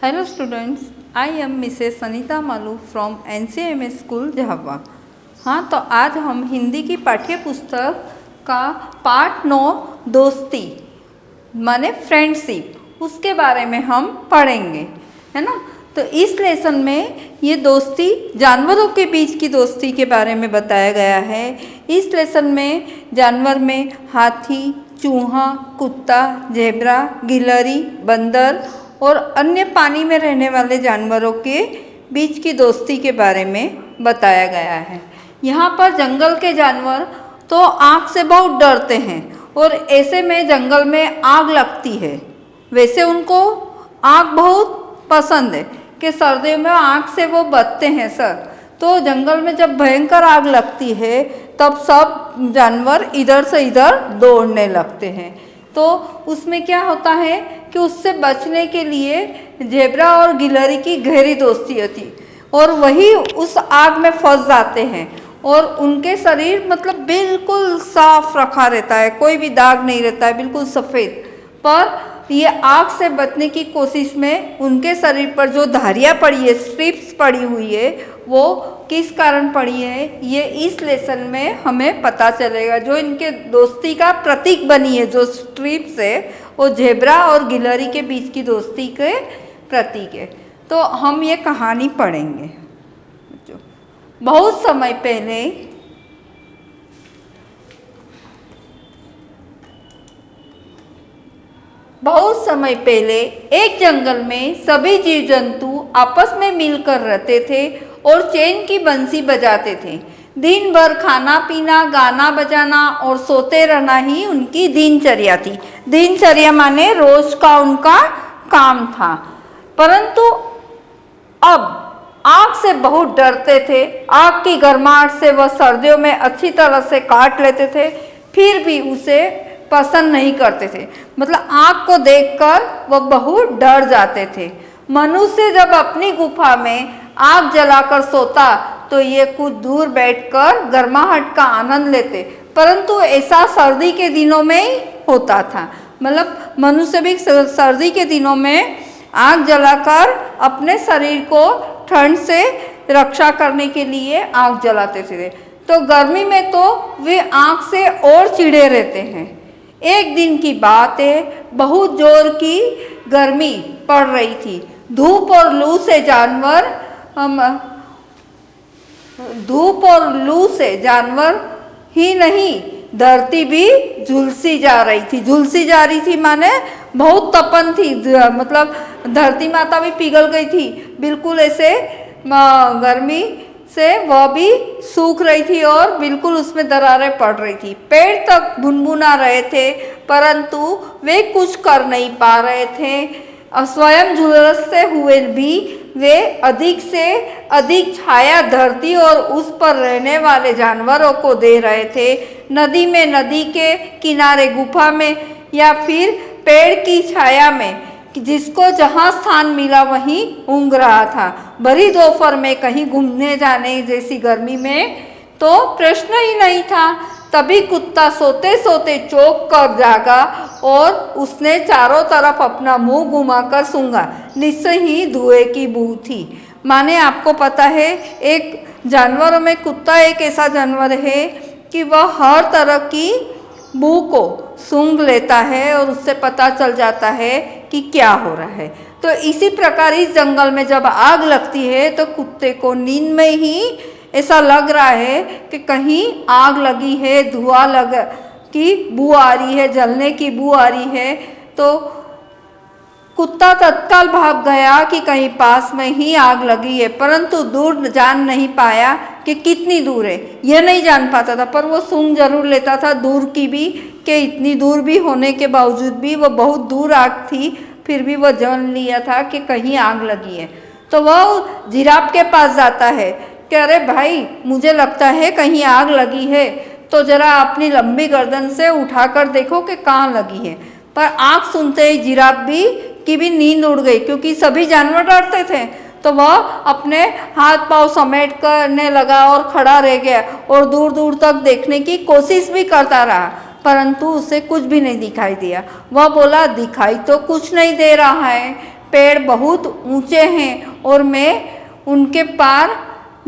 Hello students, I am Mrs. Sanita Malu from NCMS school Jhawa. हाँ, तो आज हम हिंदी की पाठ्य पुस्तक का पाठ 9 दोस्ती माने फ्रेंडशिप उसके बारे में हम पढ़ेंगे, है ना। तो इस लेसन में ये दोस्ती जानवरों के बीच की दोस्ती के बारे में बताया गया है। इस लेसन में जानवर में हाथी, चूहा, कुत्ता, ज़ेब्रा, गिलहरी, बंदर और अन्य पानी में रहने वाले जानवरों के बीच की दोस्ती के बारे में बताया गया है। यहाँ पर जंगल के जानवर तो आग से बहुत डरते हैं और ऐसे में जंगल में आग लगती है। वैसे उनको आग बहुत पसंद है कि सर्दियों में आग से वो बचते हैं सर। तो जंगल में जब भयंकर आग लगती है तब सब जानवर इधर से इधर दौड़ने लगते हैं। तो उसमें क्या होता है कि उससे बचने के लिए ज़ेब्रा और गिलहरी की गहरी दोस्ती होती और वही उस आग में फंस जाते हैं और उनके शरीर मतलब बिल्कुल साफ रखा रहता है, कोई भी दाग नहीं रहता है, बिल्कुल सफ़ेद। पर ये आग से बचने की कोशिश में उनके शरीर पर जो धारियाँ पड़ी है, स्ट्रिप्स पड़ी हुई है, वो किस कारण पड़ी है ये इस लेसन में हमें पता चलेगा। जो इनके दोस्ती का प्रतीक बनी है, जो स्ट्रिप्स है, वो ज़ेब्रा और गिलहरी के बीच की दोस्ती के प्रतीक है। तो हम ये कहानी पढ़ेंगे। बहुत समय पहले एक जंगल में सभी जीव जंतु आपस में मिलकर रहते थे और चैन की बंसी बजाते थे। दिन भर खाना पीना, गाना बजाना और सोते रहना ही उनकी दिनचर्या थी। दिनचर्या माने रोज का उनका काम था। परंतु अब आग से बहुत डरते थे। आग की गर्माहट से वह सर्दियों में अच्छी तरह से काट लेते थे, फिर भी उसे पसंद नहीं करते थे। मतलब आग को देखकर वह बहुत डर जाते थे। मनुष्य जब अपनी गुफा में आग जलाकर सोता तो ये कुछ दूर बैठकर गर्माहट का आनंद लेते, परंतु ऐसा सर्दी के दिनों में ही होता था। मतलब मनुष्य भी सर्दी के दिनों में आग जलाकर अपने शरीर को ठंड से रक्षा करने के लिए आग जलाते थे। तो गर्मी में तो वे आग से और चिढ़े रहते हैं। एक दिन की बात है, बहुत जोर की गर्मी पड़ रही थी। धूप और लू से जानवर ही नहीं, धरती भी झुलसी जा रही थी। झुलसी जा रही थी माने बहुत तपन थी, मतलब धरती माता भी पिघल गई थी। बिल्कुल ऐसे गर्मी से वह भी सूख रही थी और बिल्कुल उसमें दरारें पड़ रही थी। पेड़ तक भुनभुना रहे थे, परंतु वे कुछ कर नहीं पा रहे थे। स्वयं झुलसते हुए भी वे अधिक से अधिक छाया धरती और उस पर रहने वाले जानवरों को दे रहे थे। नदी में, नदी के किनारे, गुफा में या फिर पेड़ की छाया में, जिसको जहाँ स्थान मिला वहीं ऊँघ रहा था। भरी दोपहर में कहीं घूमने जाने जैसी गर्मी में तो प्रश्न ही नहीं था। तभी कुत्ता सोते सोते चौंक कर जागा और उसने चारों तरफ अपना मुंह घुमाकर सूंघा। निश्चय ही धुएं की बू थी। माने आपको पता है, एक जानवरों में कुत्ता एक ऐसा जानवर है कि वह हर तरह की बू को सूंघ लेता है और उससे पता चल जाता है कि क्या हो रहा है। तो इसी प्रकार इस जंगल में जब आग लगती है तो कुत्ते को नींद में ही ऐसा लग रहा है कि कहीं आग लगी है, धुआं की बू आ रही है, जलने की बू आ रही है। तो कुत्ता तत्काल भाग गया कि कहीं पास में ही आग लगी है, परंतु दूर जान नहीं पाया कि कितनी दूर है, यह नहीं जान पाता था। पर वो सूंघ जरूर लेता था दूर की भी, कि इतनी दूर भी होने के बावजूद भी वो बहुत दूर आग थी, फिर भी वह जान लिया था कि कहीं आग लगी है। तो वह जिराफ के पास जाता है कि अरे भाई, मुझे लगता है कहीं आग लगी है, तो जरा अपनी लंबी गर्दन से उठाकर देखो कि कहाँ लगी है। पर आग सुनते ही जिराफ की भी नींद उड़ गई, क्योंकि सभी जानवर डरते थे। तो वह अपने हाथ पांव समेट करने लगा और खड़ा रह गया और दूर दूर तक देखने की कोशिश भी करता रहा, परंतु उसे कुछ भी नहीं दिखाई दिया। वह बोला, दिखाई तो कुछ नहीं दे रहा है, पेड़ बहुत ऊंचे हैं और मैं उनके पार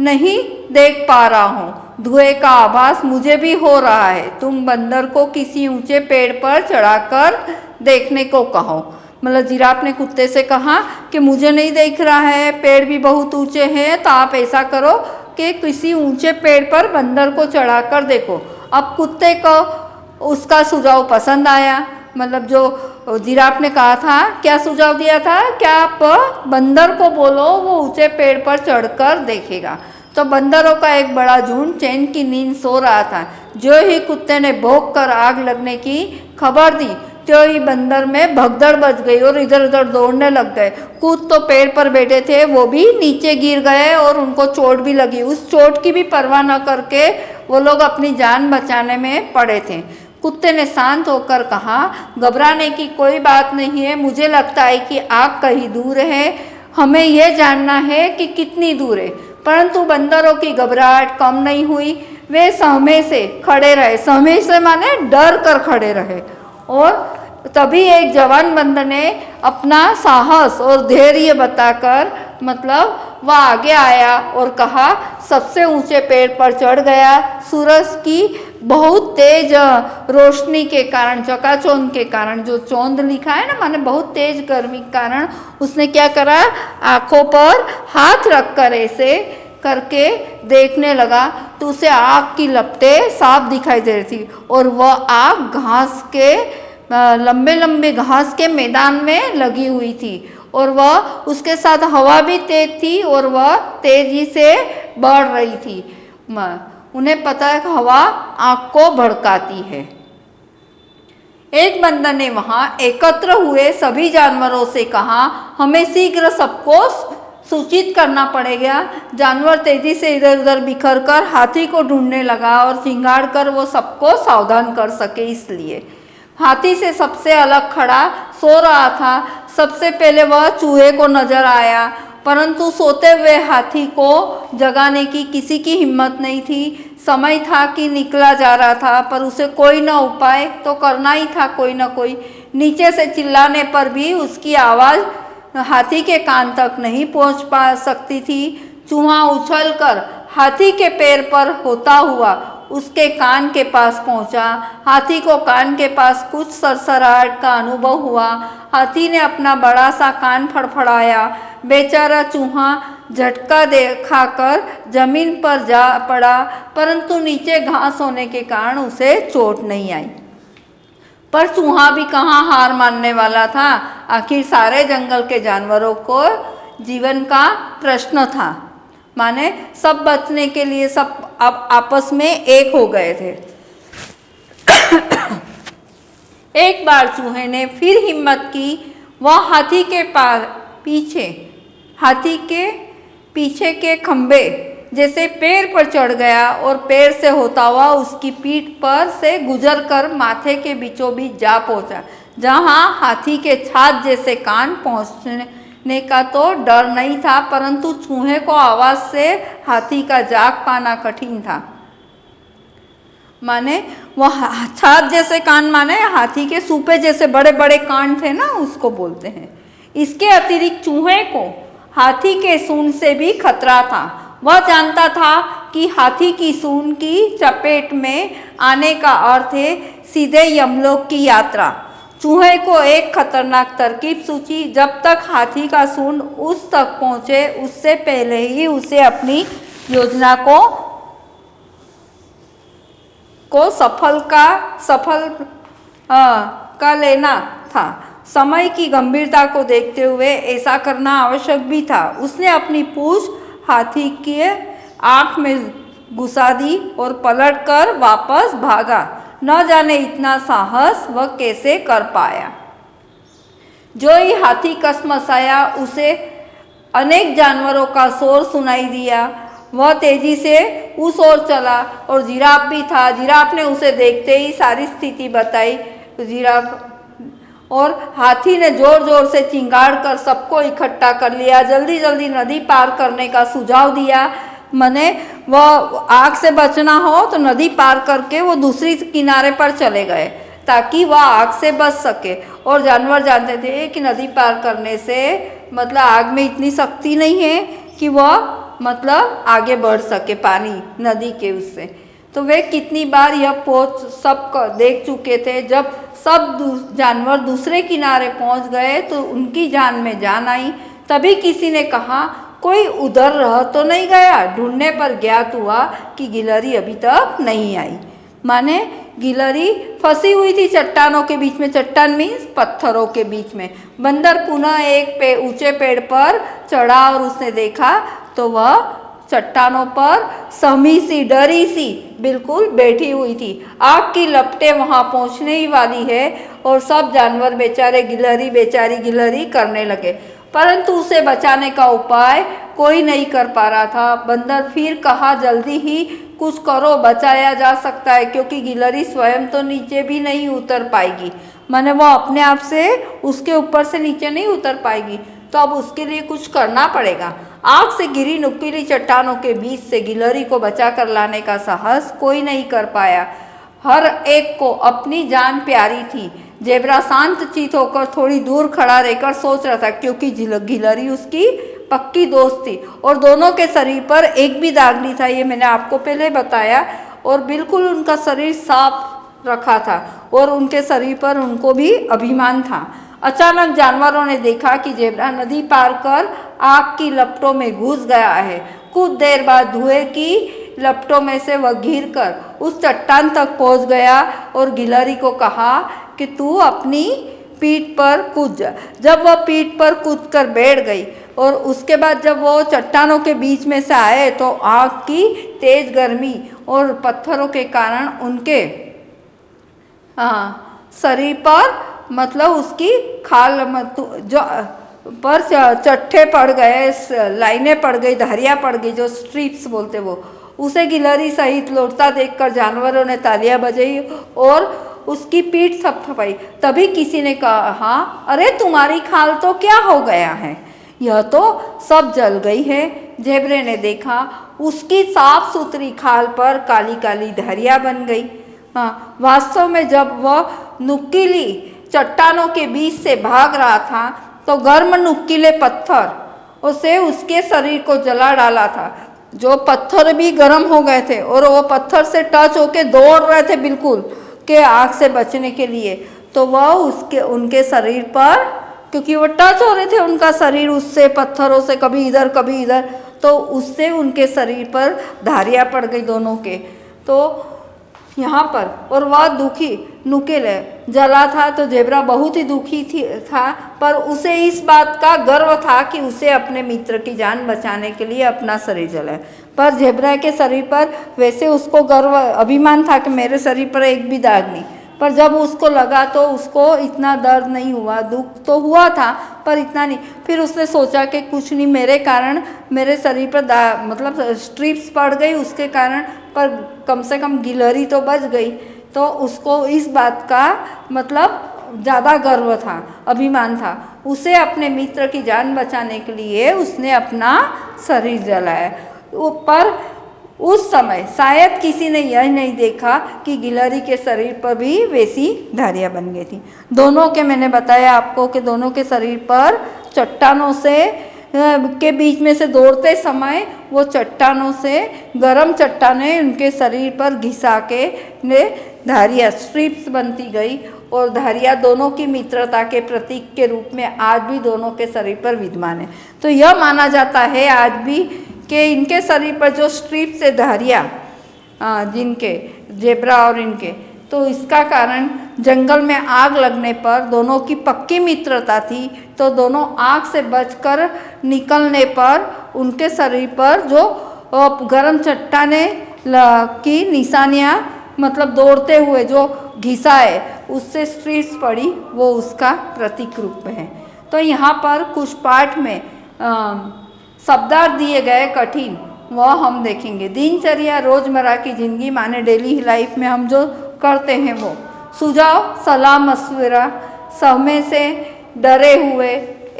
नहीं देख पा रहा हूँ। धुएं का आभास मुझे भी हो रहा है। तुम बंदर को किसी ऊंचे पेड़ पर चढ़ाकर देखने को कहो। मतलब जिराफ ने कुत्ते से कहा कि मुझे नहीं दिख रहा है, पेड़ भी बहुत ऊंचे हैं, तो आप ऐसा करो कि किसी ऊंचे पेड़ पर बंदर को चढ़ाकर देखो। अब कुत्ते को उसका सुझाव पसंद आया। मतलब जो जिराफ ने कहा था, क्या सुझाव दिया था, क्या आप बंदर को बोलो वो ऊंचे पेड़ पर चढ़कर देखेगा। तो बंदरों का एक बड़ा झुंड चैन की नींद सो रहा था। जो ही कुत्ते ने भौंक कर आग लगने की खबर दी, तो ही बंदर में भगदड़ बच गई और इधर उधर दौड़ने लग गए। कुछ तो पेड़ पर बैठे थे, वो भी नीचे गिर गए और उनको चोट भी लगी। उस चोट की भी परवाह न करके वो लोग अपनी जान बचाने में पड़े थे। कुत्ते ने शांत होकर कहा, घबराने की कोई बात नहीं है, मुझे लगता है कि आग कहीं दूर है, हमें यह जानना है कि कितनी दूर है। परंतु बंदरों की घबराहट कम नहीं हुई। वे सहमे से खड़े रहे। सहमे से माने डर कर खड़े रहे। और तभी एक जवान बंदर ने अपना साहस और धैर्य बताकर मतलब वह आगे आया और कहा, सबसे ऊंचे पेड़ पर चढ़ गया। सूरज की बहुत तेज रोशनी के कारण, चकाचौंध के कारण, जो चौंध लिखा है ना माने बहुत तेज गर्मी के कारण, उसने क्या करा, आंखों पर हाथ रखकर ऐसे करके देखने लगा तो उसे आग की लपटें साफ दिखाई दे रही थी। और वह आग घास के लंबे लंबे घास के मैदान में लगी हुई थी और वह उसके साथ हवा भी तेज थी और वह तेजी से बढ़ रही थी। उन्हें पता है कि हवा आग को भड़काती है। एक बंदर ने वहां एकत्र हुए सभी जानवरों से कहा, हमें शीघ्र सबको सूचित करना पड़ेगा। जानवर तेजी से इधर उधर बिखर कर हाथी को ढूंढने लगा और चिंगाड़ कर वो सबको सावधान कर सके। इसलिए हाथी से सबसे अलग खड़ा सो रहा था। सबसे पहले वह चूहे को नजर आया, परंतु सोते हुए हाथी को जगाने की किसी की हिम्मत नहीं थी। समय था कि निकला जा रहा था, पर उसे कोई ना उपाय तो करना ही था कोई ना कोई। नीचे से चिल्लाने पर भी उसकी आवाज़ हाथी के कान तक नहीं पहुंच पा सकती थी। चूहा उछलकर हाथी के पैर पर होता हुआ उसके कान के पास पहुंचा। हाथी को कान के पास कुछ सरसराहट का अनुभव हुआ। हाथी ने अपना बड़ा सा कान फड़फड़ाया। बेचारा चूहा झटका खाकर जमीन पर जा पड़ा, परंतु नीचे घास होने के कारण उसे चोट नहीं आई। पर चूहा भी कहाँ हार मानने वाला था। आखिर सारे जंगल के जानवरों को जीवन का प्रश्न था, माने सब बचने के लिए सब अब आपस में एक हो गए थे। एक बार चूहे ने फिर हिम्मत की। वह हाथी के पीछे के खंबे जैसे पेड़ पर चढ़ गया और पेड़ से होता हुआ उसकी पीठ पर से गुजरकर माथे के बीचों बीच जा पहुंचा, जहां हाथी के छात जैसे कान पहुंचने का तो डर नहीं था, परंतु चूहे को आवाज से हाथी का जाग पाना कठिन था। माने वह छात जैसे कान माने हाथी के सूपे जैसे बड़े बड़े कान थे ना, उसको बोलते हैं। इसके अतिरिक्त चूहे को हाथी के सूंड से भी खतरा था। वह जानता था कि हाथी की सूंड की चपेट में आने का अर्थ है सीधे यमलोक की यात्रा। चूहे को एक खतरनाक तरकीब सूझी। जब तक हाथी का सूंड उस तक पहुंचे उससे पहले ही उसे अपनी योजना को सफल का लेना था। समय की गंभीरता को देखते हुए ऐसा करना आवश्यक भी था। उसने अपनी पूंछ हाथी के आँख में घुसा दी और पलटकर वापस भागा। न जाने इतना साहस वह कैसे कर पाया। जो ही हाथी कसमस आया उसे अनेक जानवरों का शोर सुनाई दिया। वह तेजी से उस ओर चला और जिराफ भी था। जिराफ ने उसे देखते ही सारी स्थिति बताई। जिराफ और हाथी ने जोर जोर से चिंगाड़ कर सबको इकट्ठा कर लिया। जल्दी जल्दी नदी पार करने का सुझाव दिया। मने वह आग से बचना हो तो नदी पार करके वो दूसरी किनारे पर चले गए ताकि वह आग से बच सके। और जानवर जानते थे कि नदी पार करने से मतलब आग में इतनी शक्ति नहीं है कि वह मतलब आगे बढ़ सके पानी नदी के उससे। तो वे कितनी बार यह पहुँच सब देख चुके थे। जब सब जानवर दूसरे किनारे पहुँच गए तो उनकी जान में जान आई। तभी किसी ने कहा, कोई उधर रह तो नहीं गया। ढूंढने पर ज्ञात हुआ कि गिलहरी अभी तक नहीं आई। माने गिलहरी फंसी हुई थी चट्टानों के बीच में। चट्टान मीन्स पत्थरों के बीच में। बंदर पुनः एक ऊंचे पेड़ पर चढ़ा और उसने देखा तो वह चट्टानों पर सहमी सी, डरी सी बिल्कुल बैठी हुई थी। आग की लपटें वहां पहुंचने ही वाली है और सब जानवर बेचारे बेचारी गिलहरी करने लगे, परंतु उसे बचाने का उपाय कोई नहीं कर पा रहा था। बंदर फिर कहा, जल्दी ही कुछ करो, बचाया जा सकता है, क्योंकि गिलहरी स्वयं तो नीचे भी नहीं उतर पाएगी। माने वो अपने आप से उसके ऊपर से नीचे नहीं उतर पाएगी, तो अब उसके लिए कुछ करना पड़ेगा। आग से घिरी नुकीली चट्टानों के बीच से गिलहरी को बचा कर लाने का साहस कोई नहीं कर पाया। हर एक को अपनी जान प्यारी थी। जेब्रा शांत चित होकर थोड़ी दूर खड़ा रहकर सोच रहा था, क्योंकि गिलहरी उसकी पक्की दोस्त थी और दोनों के शरीर पर एक भी दाग नहीं था। ये मैंने आपको पहले बताया। और बिल्कुल उनका शरीर साफ रखा था और उनके शरीर पर उनको भी अभिमान था। अचानक जानवरों ने देखा कि जेब्रा नदी पार कर आग की लपटों में घुस गया है। कुछ देर बाद धुएं की लपटों में से वह घिर कर उस चट्टान तक पहुंच गया और गिलहरी को कहा कि तू अपनी पीठ पर कूद जा। जब वह पीठ पर कूद कर बैठ गई और उसके बाद जब वो चट्टानों के बीच में से आए तो आग की तेज गर्मी और पत्थरों के कारण उनके शरीर पर मतलब उसकी खाल जो पर चट्टे पड़ गए, लाइनें पड़ गई, धारियाँ पड़ गई, जो स्ट्रिप्स बोलते वो। उसे गिलहरी सहित लौटता देखकर जानवरों ने तालियां बजाई और उसकी पीठ थपथपाई। तभी किसी ने कहा, अरे तुम्हारी खाल तो क्या हो गया है, यह तो सब जल गई है। जेबरे ने देखा उसकी साफ सुथरी खाल पर काली काली धारियां बन गई। वास्तव में जब वह नुकीली चट्टानों के बीच से भाग रहा था तो गर्म नुकीले पत्थर उसे उसके शरीर को जला डाला था। जो पत्थर भी गर्म हो गए थे और वो पत्थर से टच होके दौड़ रहे थे बिल्कुल के आग से बचने के लिए। तो वह उनके शरीर पर, क्योंकि वो टच हो रहे थे उनका शरीर उससे पत्थरों से, कभी इधर कभी इधर, तो उससे उनके शरीर पर धारियां पड़ गई दोनों के। तो यहाँ पर और वह दुखी नुकीले जला था। तो जेब्रा बहुत ही दुखी था, पर उसे इस बात का गर्व था कि उसे अपने मित्र की जान बचाने के लिए अपना शरीर जलाए। पर जेब्रा के शरीर पर वैसे उसको गर्व अभिमान था कि मेरे शरीर पर एक भी दाग नहीं। पर जब उसको लगा तो उसको इतना दर्द नहीं हुआ, दुख तो हुआ था पर इतना नहीं। फिर उसने सोचा कि कुछ नहीं, मेरे कारण मेरे शरीर पर मतलब स्ट्रिप्स पड़ गई उसके कारण, पर कम से कम गिलहरी तो बच गई। तो उसको इस बात का मतलब ज़्यादा गर्व था, अभिमान था। उसे अपने मित्र की जान बचाने के लिए उसने अपना शरीर जलाया। पर उस समय शायद किसी ने यह नहीं देखा कि गिलहरी के शरीर पर भी वैसी धारियां बन गई थी। दोनों के, मैंने बताया आपको कि दोनों के शरीर पर चट्टानों से के बीच में से दौड़ते समय वो चट्टानों से गर्म चट्टानें उनके शरीर पर घिसा के ने धारियाँ स्ट्रिप्स बनती गई और धारियाँ दोनों की मित्रता के प्रतीक के रूप में आज भी दोनों के शरीर पर विद्यमान है। तो यह माना जाता है आज भी कि इनके शरीर पर जो स्ट्रिप्स है धारियाँ जिनके जेब्रा और इनके, तो इसका कारण जंगल में आग लगने पर दोनों की पक्की मित्रता थी। तो दोनों आग से बचकर निकलने पर उनके शरीर पर जो गर्म चट्टाने की निशानियाँ मतलब दौड़ते हुए जो घिसा है उससे स्ट्रिप्स पड़ी, वो उसका प्रतीक रूप में है। तो यहाँ पर कुछ पाठ में शब्दार्थ दिए गए कठिन, वह हम देखेंगे। दिनचर्या, रोजमर्रा की जिंदगी माने डेली लाइफ में हम जो करते हैं वो। सुझाव, सलाह मशवरा, सहमे से, डरे हुए,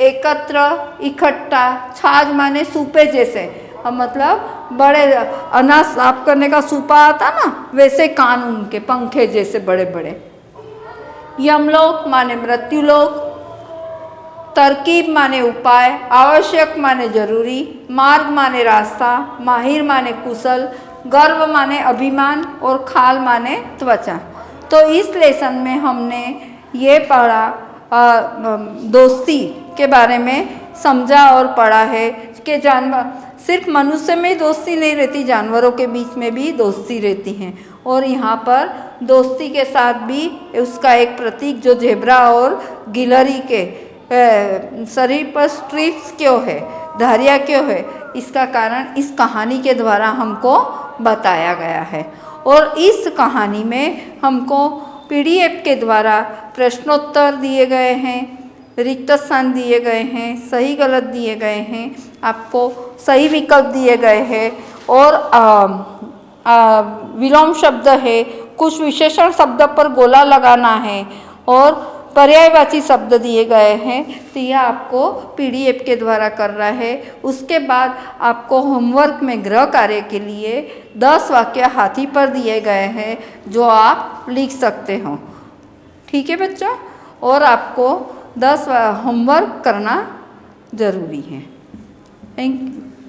एकत्र, इकट्ठा, छाछ माने सूपे जैसे, मतलब बड़े अनाज साफ करने का सूपा आता ना, वैसे कान उनके, पंखे जैसे बड़े बड़े। यमलोक माने मृत्युलोक, तरकीब माने उपाय, आवश्यक माने जरूरी, मार्ग माने रास्ता, माहिर माने कुशल, गर्व माने अभिमान और खाल माने त्वचा। तो इस लेसन में हमने ये पढ़ा दोस्ती के बारे में समझा और पढ़ा है कि जानवर सिर्फ मनुष्य में दोस्ती नहीं रहती, जानवरों के बीच में भी दोस्ती रहती है। और यहाँ पर दोस्ती के साथ भी उसका एक प्रतीक जो जेब्रा और गिलहरी के शरीर पर स्ट्रिप्स क्यों है, धारियाँ क्यों है, इसका कारण इस कहानी के द्वारा हमको बताया गया है। और इस कहानी में हमको पीडीएफ के द्वारा प्रश्नोत्तर दिए गए हैं, रिक्त स्थान दिए गए हैं, सही गलत दिए गए हैं, आपको सही विकल्प दिए गए हैं और विलोम शब्द है, कुछ विशेषण शब्द पर गोला लगाना है और पर्यायवाची शब्द दिए गए हैं। तो यह आपको पीडीएफ के द्वारा करना है। उसके बाद आपको होमवर्क में गृह कार्य के लिए 10 वाक्य हाथी पर दिए गए हैं जो आप लिख सकते हो। ठीक है बच्चों, और आपको 10 होमवर्क करना ज़रूरी है। Thank you.